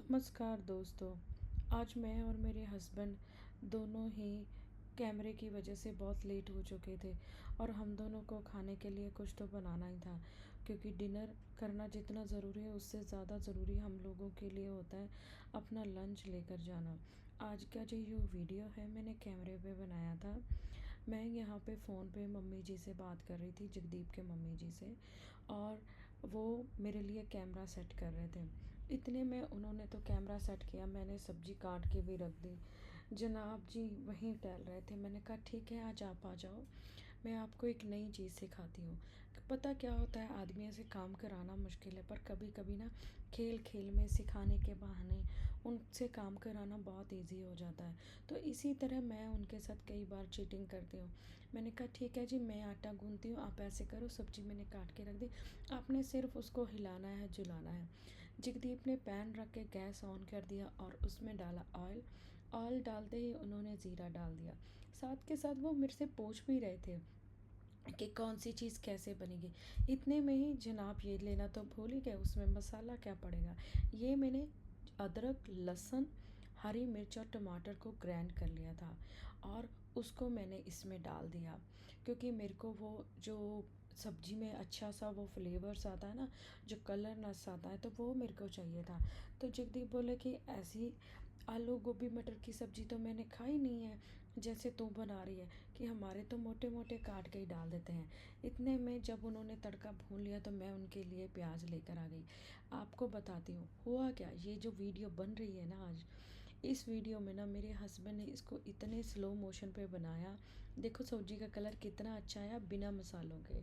नमस्कार दोस्तों। आज मैं और मेरे हस्बैंड दोनों ही कैमरे की वजह से बहुत लेट हो चुके थे और हम दोनों को खाने के लिए कुछ तो बनाना ही था, क्योंकि डिनर करना जितना ज़रूरी है उससे ज़्यादा ज़रूरी हम लोगों के लिए होता है अपना लंच लेकर जाना। आज का जो ये वीडियो है मैंने कैमरे पे बनाया था। मैं यहाँ पे फ़ोन पे मम्मी जी से बात कर रही थी, जगदीप के मम्मी जी से, और वो मेरे लिए कैमरा सेट कर रहे थे। इतने में उन्होंने तो कैमरा सेट किया, मैंने सब्ज़ी काट के भी रख दी। जनाब जी वहीं टहल रहे थे। मैंने कहा ठीक है, आज आप आ जाओ, मैं आपको एक नई चीज़ सिखाती हूँ। पता क्या होता है, आदमी से काम कराना मुश्किल है, पर कभी कभी ना खेल खेल में सिखाने के बहाने उनसे काम कराना बहुत इजी हो जाता है। तो इसी तरह मैं उनके साथ कई बार चीटिंग करती हूँ। मैंने कहा ठीक है जी, मैं आटा गूंथती हूँ, आप ऐसे करो। सब्ज़ी मैंने काट के रख दी, आपने सिर्फ उसको हिलाना है, जुलाना है। जगदीप ने पैन रख के गैस ऑन कर दिया और उसमें डाला ऑयल। ऑयल डालते ही उन्होंने ज़ीरा डाल दिया। साथ के साथ वो मेरे से पूछ भी रहे थे कि कौन सी चीज़ कैसे बनेगी। इतने में ही जनाब ये लेना तो भूल ही गए, उसमें मसाला क्या पड़ेगा। ये मैंने अदरक, लहसुन, हरी मिर्च और टमाटर को ग्राइंड कर लिया था और उसको मैंने इसमें डाल दिया, क्योंकि मेरे को वो जो सब्जी में अच्छा सा वो फ्लेवर्स आता है ना, जो कलरनेस आता है, तो वो मेरे को चाहिए था। तो जगदीप बोले कि ऐसी आलू गोभी मटर की सब्ज़ी तो मैंने खाई नहीं है जैसे तू बना रही है, कि हमारे तो मोटे मोटे काट के ही डाल देते हैं। इतने में जब उन्होंने तड़का भून लिया तो मैं उनके लिए प्याज लेकर आ गई। आपको बताती हूँ हुआ क्या। ये जो वीडियो बन रही है ना आज, इस वीडियो में ना मेरे हस्बैंड ने इसको इतने स्लो मोशन पे बनाया। देखो सब्जी का कलर कितना अच्छा आया बिना मसालों के।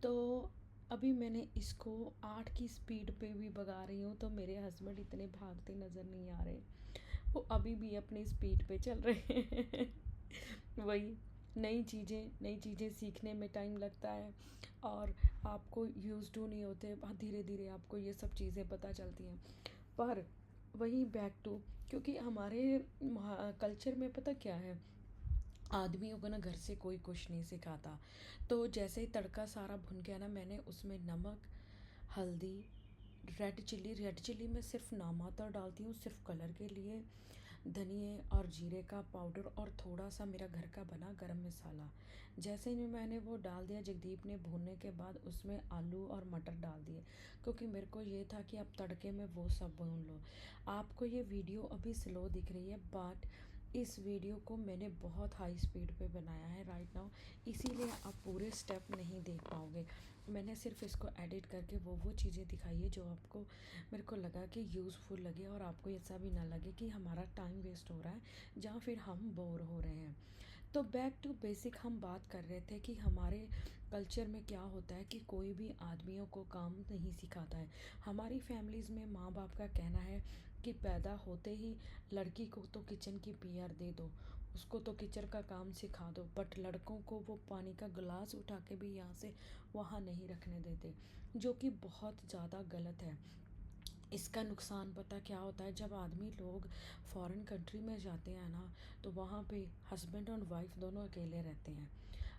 तो अभी मैंने इसको 8 की स्पीड पे भी भगा रही हूँ, तो मेरे हस्बैंड इतने भागते नज़र नहीं आ रहे। वो अभी भी अपनी स्पीड पे चल रहे हैं। वही, नई चीज़ें सीखने में टाइम लगता है और आपको यूज़ टू नहीं होते, धीरे धीरे आपको ये सब चीज़ें पता चलती हैं। पर वही बैक टू, क्योंकि हमारे कल्चर में पता क्या है, आदमियों को ना घर से कोई कुछ नहीं सिखाता। तो जैसे ही तड़का सारा भुन गया ना, मैंने उसमें नमक, हल्दी, रेड चिल्ली मैं सिर्फ नामात्र डालती हूँ, सिर्फ कलर के लिए, धनिए और जीरे का पाउडर और थोड़ा सा मेरा घर का बना गरम मसाला। जैसे ही मैंने वो डाल दिया, जगदीप ने भूनने के बाद उसमें आलू और मटर डाल दिए, क्योंकि मेरे को ये था कि अब तड़के में वो सब भून लो। आपको ये वीडियो अभी स्लो दिख रही है, बट इस वीडियो को मैंने बहुत हाई स्पीड पे बनाया है राइट नाउ, इसीलिए आप पूरे स्टेप नहीं देख पाओगे। मैंने सिर्फ इसको एडिट करके वो चीज़ें दिखाई है जो आपको, मेरे को लगा कि यूज़फुल लगे और आपको ऐसा भी ना लगे कि हमारा टाइम वेस्ट हो रहा है जहाँ फिर हम बोर हो रहे हैं। तो बैक टू बेसिक हम बात कर रहे थे कि हमारे कल्चर में क्या होता है कि कोई भी आदमियों को काम नहीं सिखाता है। हमारी फैमिलीज़ में माँ बाप का कहना है कि पैदा होते ही लड़की को तो किचन की पीआर दे दो, उसको तो किचन का काम सिखा दो, बट लड़कों को वो पानी का गिलास उठा के भी यहाँ से वहाँ नहीं रखने देते, जो कि बहुत ज़्यादा गलत है। इसका नुकसान पता क्या होता है, जब आदमी लोग फॉरेन कंट्री में जाते हैं ना, तो वहाँ पे हस्बैंड और वाइफ दोनों अकेले रहते हैं।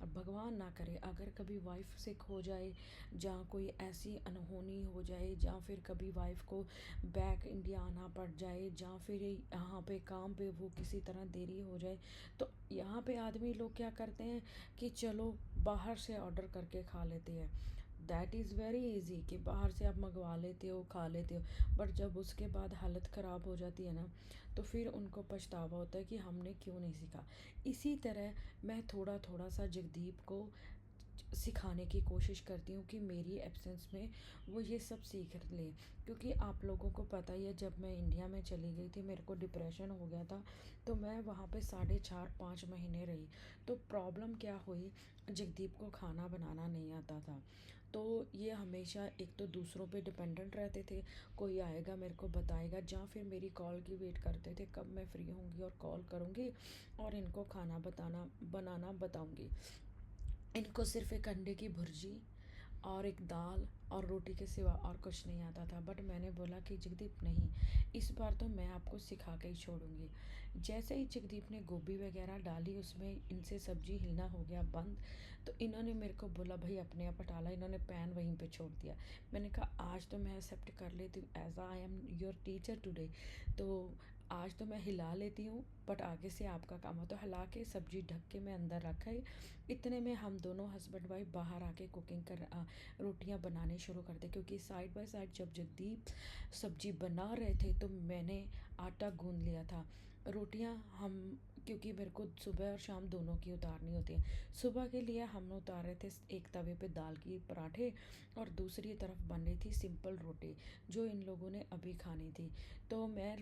और भगवान ना करे अगर कभी वाइफ सिक हो जाए, जहाँ कोई ऐसी अनहोनी हो जाए, जहाँ फिर कभी वाइफ को बैक इंडिया आना पड़ जाए, जहाँ फिर यहाँ पे काम पे वो किसी तरह देरी हो जाए, तो यहाँ पे आदमी लोग क्या करते हैं कि चलो बाहर से ऑर्डर करके खा लेते हैं। दैट इज़ वेरी इजी कि बाहर से आप मंगवा लेते हो, खा लेते हो, बट जब उसके बाद हालत ख़राब हो जाती है ना, तो फिर उनको पछतावा होता है कि हमने क्यों नहीं सीखा। इसी तरह मैं थोड़ा थोड़ा सा जगदीप को सिखाने की कोशिश करती हूँ कि मेरी एब्सेंस में वो ये सब सीख ले, क्योंकि आप लोगों को पता ही है जब मैं इंडिया में चली गई थी मेरे को डिप्रेशन हो गया था, तो मैं वहाँ पे 4.5-5 महीने रही। तो प्रॉब्लम क्या हुई, जगदीप को खाना बनाना नहीं आता था, तो ये हमेशा एक तो दूसरों पे डिपेंडेंट रहते थे, कोई आएगा मेरे को बताएगा, या फिर मेरी कॉल की वेट करते थे कब मैं फ्री होंगी और कॉल करूँगी और इनको खाना बताना बनाना बताऊँगी। इनको सिर्फ़ एक अंडे की भुर्जी और एक दाल और रोटी के सिवा और कुछ नहीं आता था। बट मैंने बोला कि जगदीप नहीं, इस बार तो मैं आपको सिखा के ही छोड़ूंगी। जैसे ही जगदीप ने गोभी वगैरह डाली उसमें, इनसे सब्जी हिलना हो गया बंद। तो इन्होंने मेरे को बोला भाई अपने आप हटा ला, इन्होंने पैन वहीं पे छोड़ दिया। मैंने कहा आज तो मैं एक्सेप्ट कर लेती हूँ, as I am your teacher today. तो आज तो मैं हिला लेती हूँ, बट आगे से आपका काम हो। तो हिला के सब्जी ढक के मैं अंदर रखा ही। इतने में हम दोनों हस्बैंड वाइफ बाहर आके रोटियां बनाने शुरू कर दी, क्योंकि साइड बाय साइड जब जगदीप सब्जी बना रहे थे तो मैंने आटा गूंद लिया था। रोटियां हम, क्योंकि मेरे को सुबह और शाम दोनों की उतारनी होती है। सुबह के लिए हम उतार रहे थे एक तवे पे दाल की पराठे, और दूसरी तरफ बन रही थी सिंपल रोटी जो इन लोगों ने अभी खानी थी। तो मैं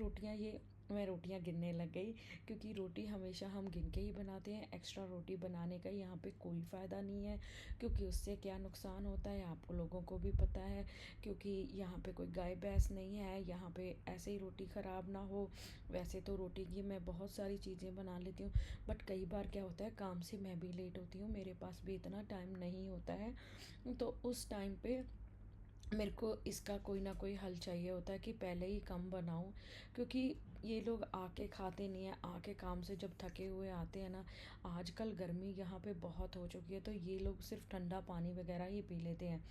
रोटियां गिनने लग गई, क्योंकि रोटी हमेशा हम गिन के ही बनाते हैं। एक्स्ट्रा रोटी बनाने का यहाँ पे कोई फ़ायदा नहीं है, क्योंकि उससे क्या नुकसान होता है आप लोगों को भी पता है। क्योंकि यहाँ पे कोई गाय भैंस नहीं है, यहाँ पे ऐसे ही रोटी ख़राब ना हो। वैसे तो रोटी की मैं बहुत सारी चीज़ें बना लेती हूँ, बट कई बार क्या होता है काम से मैं भी लेट होती हूँ, मेरे पास भी इतना टाइम नहीं होता है। तो उस टाइम पे मेरे को इसका कोई ना कोई हल चाहिए होता है कि पहले ही कम बनाऊं, क्योंकि ये लोग आके खाते नहीं हैं। आके काम से जब थके हुए आते हैं ना, आजकल गर्मी यहाँ पे बहुत हो चुकी है, तो ये लोग सिर्फ ठंडा पानी वगैरह ही पी लेते हैं।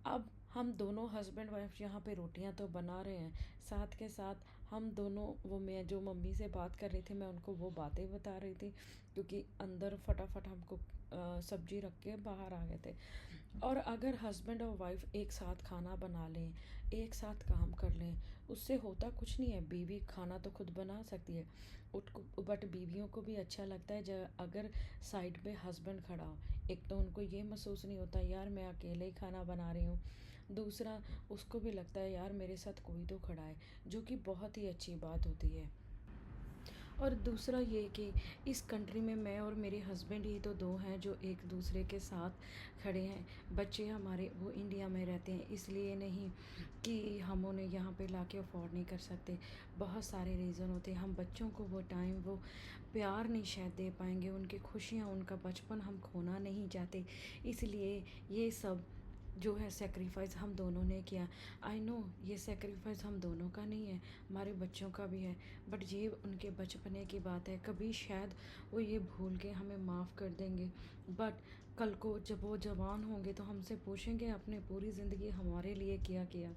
अब हम दोनों हस्बैंड वाइफ यहाँ पे रोटियां तो बना रहे हैं, साथ के साथ हम दोनों, वो मैं जो मम्मी से बात कर रही थी मैं उनको वो बातें बता रही थी, क्योंकि अंदर फटाफट हमको सब्जी रख के बाहर आ गए थे। और अगर हस्बैंड और वाइफ एक साथ खाना बना लें, एक साथ काम कर लें, उससे होता कुछ नहीं है। बीवी खाना तो खुद बना सकती है, बट बीवियों को भी अच्छा लगता है जब अगर साइड पे हस्बैंड खड़ा हो। एक तो उनको ये महसूस नहीं होता यार मैं अकेले ही खाना बना रही हूँ, दूसरा उसको भी लगता है यार मेरे साथ कोई तो खड़ा है, जो कि बहुत ही अच्छी बात होती है। और दूसरा ये कि इस कंट्री में मैं और मेरे हस्बैंड ही तो दो हैं जो एक दूसरे के साथ खड़े हैं। बच्चे हमारे वो इंडिया में रहते हैं, इसलिए नहीं कि हम उन्हें यहाँ पे लाके अफोर्ड नहीं कर सकते। बहुत सारे रीज़न होते हैं, हम बच्चों को वो टाइम, वो प्यार नहीं शायद दे पाएंगे, उनकी खुशियाँ, उनका बचपन हम खोना नहीं चाहते। इसलिए ये सब जो है सेक्रीफाइस हम दोनों ने किया। आई नो ये सेक्रीफाइस हम दोनों का नहीं है, हमारे बच्चों का भी है। बट ये उनके बचपने की बात है, कभी शायद वो ये भूल के हमें माफ़ कर देंगे। बट कल को जब वो जवान होंगे तो हमसे पूछेंगे आपने पूरी ज़िंदगी हमारे लिए क्या किया।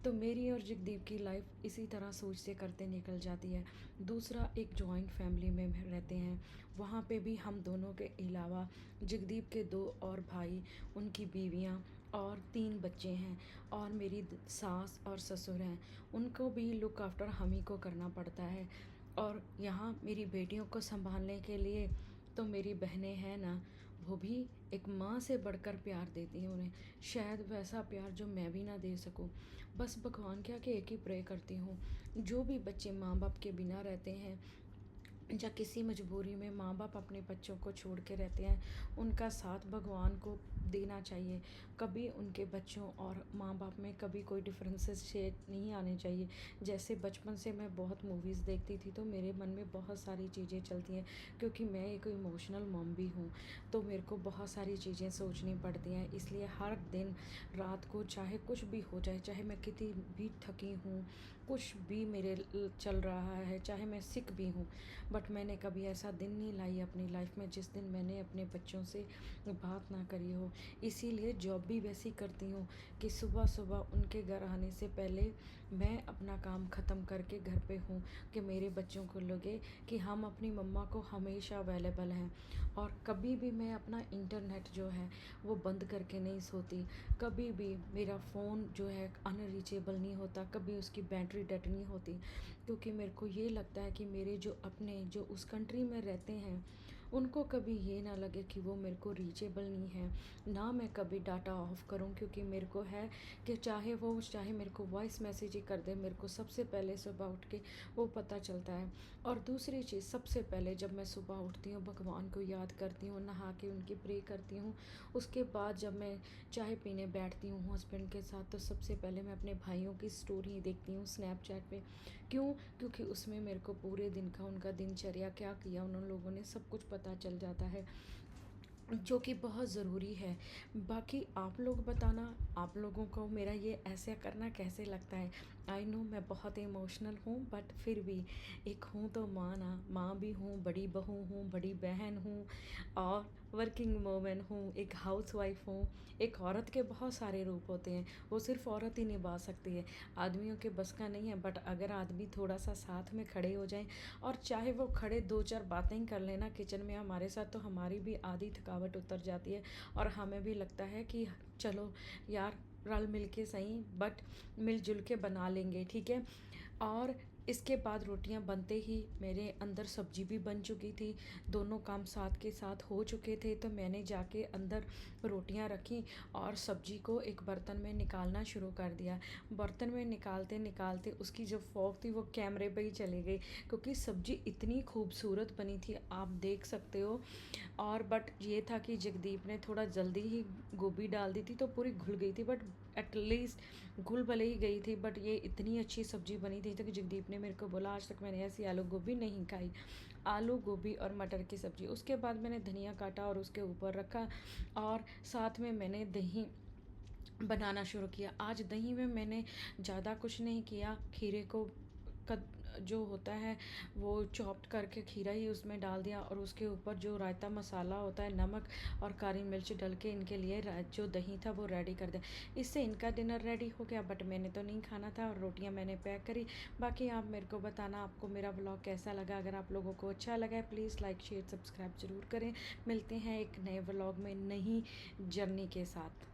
तो मेरी और जगदीप की लाइफ इसी तरह सोचते करते निकल जाती है। दूसरा, एक जॉइंट फैमिली में रहते हैं, वहाँ पे भी हम दोनों के अलावा जगदीप के दो और भाई, उनकी बीवियाँ और तीन बच्चे हैं, और मेरी सास और ससुर हैं। उनको भी लुक आफ्टर हम ही को करना पड़ता है। और यहाँ मेरी बेटियों को संभालने के लिए तो मेरी बहनें हैं ना, वो भी एक माँ से बढ़कर प्यार देती हैं उन्हें। शायद वैसा प्यार जो मैं भी ना दे सकूं। बस भगवान के आगे एक ही प्रे करती हूँ, जो भी बच्चे माँ बाप के बिना रहते हैं या किसी मजबूरी में माँ बाप अपने बच्चों को छोड़ के रहते हैं, उनका साथ भगवान को देना चाहिए। कभी उनके बच्चों और माँ बाप में कभी कोई डिफरेंसेस शेयर नहीं आने चाहिए। जैसे बचपन से मैं बहुत मूवीज़ देखती थी, तो मेरे मन में बहुत सारी चीज़ें चलती हैं, क्योंकि मैं एक इमोशनल मॉम भी हूँ। तो मेरे को बहुत सारी चीज़ें सोचनी पड़ती हैं, इसलिए हर दिन रात को चाहे कुछ भी हो जाए, चाहे मैं कितनी भी थकी हूँ, कुछ भी मेरे चल रहा है, चाहे मैं सिक भी हूँ, बट मैंने कभी ऐसा दिन नहीं लाई अपनी लाइफ में जिस दिन मैंने अपने बच्चों से बात ना करी हो। इसीलिए जॉब भी वैसी करती हूँ कि सुबह सुबह उनके घर आने से पहले मैं अपना काम ख़त्म करके घर पे हूँ, कि मेरे बच्चों को लगे कि हम अपनी मम्मा को हमेशा अवेलेबल हैं। और कभी भी मैं अपना इंटरनेट जो है वो बंद करके नहीं सोती। कभी भी मेरा फ़ोन जो है अनरीचेबल नहीं होता, कभी उसकी बैटरी डेड नहीं होती, क्योंकि मेरे को ये लगता है कि मेरे जो अपने जो उस कंट्री में रहते हैं उनको कभी ये ना लगे कि वो मेरे को रीचेबल नहीं है। ना मैं कभी डाटा ऑफ करूं, क्योंकि मेरे को है कि चाहे मेरे को वॉइस मैसेज ही कर दे, मेरे को सबसे पहले सुबह उठ के वो पता चलता है। और दूसरी चीज़, सबसे पहले जब मैं सुबह उठती हूँ भगवान को याद करती हूँ, नहा के उनकी प्रे करती हूँ। उसके बाद जब मैं चाय पीने बैठती हूँ हस्बैंड के साथ, तो सबसे पहले मैं अपने भाइयों की स्टोरी देखती हूँ स्नैपचैट पे। क्यों? क्योंकि उसमें मेरे को पूरे दिन का उनका दिनचर्या क्या किया उन लोगों ने सब कुछ पता चल जाता है। जो कि बहुत ज़रूरी है। बाकी आप लोग बताना, आप लोगों को मेरा ये ऐसे करना कैसे लगता है? आई नो मैं बहुत इमोशनल हूँ, बट फिर भी एक हूँ तो माँ ना, माँ भी हूँ, बड़ी बहू हूँ, बड़ी बहन हूँ और वर्किंग वूमेन हूँ, एक हाउसवाइफ हूँ। एक औरत के बहुत सारे रूप होते हैं, वो सिर्फ औरत ही निभा सकती है, आदमियों के बस का नहीं है। बट अगर आदमी थोड़ा सा साथ में खड़े हो जाएं, और चाहे वो खड़े दो चार बातें ही कर लेना किचन में हमारे साथ, तो हमारी भी आधी थकावट उतर जाती है और हमें भी लगता है कि चलो यार, रल मिल के सही, बट मिलजुल के बना लेंगे, ठीक है। और इसके बाद रोटियां बनते ही मेरे अंदर सब्जी भी बन चुकी थी, दोनों काम साथ के साथ हो चुके थे। तो मैंने जाके अंदर रोटियां रखी और सब्जी को एक बर्तन में निकालना शुरू कर दिया। बर्तन में निकालते निकालते उसकी जो फोक थी वो कैमरे पे ही चली गई, क्योंकि सब्जी इतनी खूबसूरत बनी थी, आप देख सकते हो। और बट ये था कि जगदीप ने थोड़ा जल्दी ही गोभी डाल दी थी तो पूरी घुल गई थी, बट एटलीस्ट घुल भले ही गई थी, बट ये इतनी अच्छी सब्ज़ी बनी थी तो कि जगदीप ने मेरे को बोला आज तक मैंने ऐसी आलू गोभी नहीं खाई। आलू गोभी और मटर की सब्ज़ी। उसके बाद मैंने धनिया काटा और उसके ऊपर रखा, और साथ में मैंने दही बनाना शुरू किया। आज दही में मैंने ज़्यादा कुछ नहीं किया, खीरे को कद जो होता है वो चॉप्ड करके खीरा ही उसमें डाल दिया, और उसके ऊपर जो रायता मसाला होता है, नमक और काली मिर्च डल के इनके लिए जो दही था वो रेडी कर दिया। इससे इनका डिनर रेडी हो गया, बट मैंने तो नहीं खाना था, और रोटियां मैंने पैक करी। बाकी आप मेरे को बताना आपको मेरा ब्लॉग कैसा लगा। अगर आप लोगों को अच्छा लगा है प्लीज़ लाइक शेयर सब्सक्राइब ज़रूर करें। मिलते हैं एक नए ब्लॉग में नई जर्नी के साथ।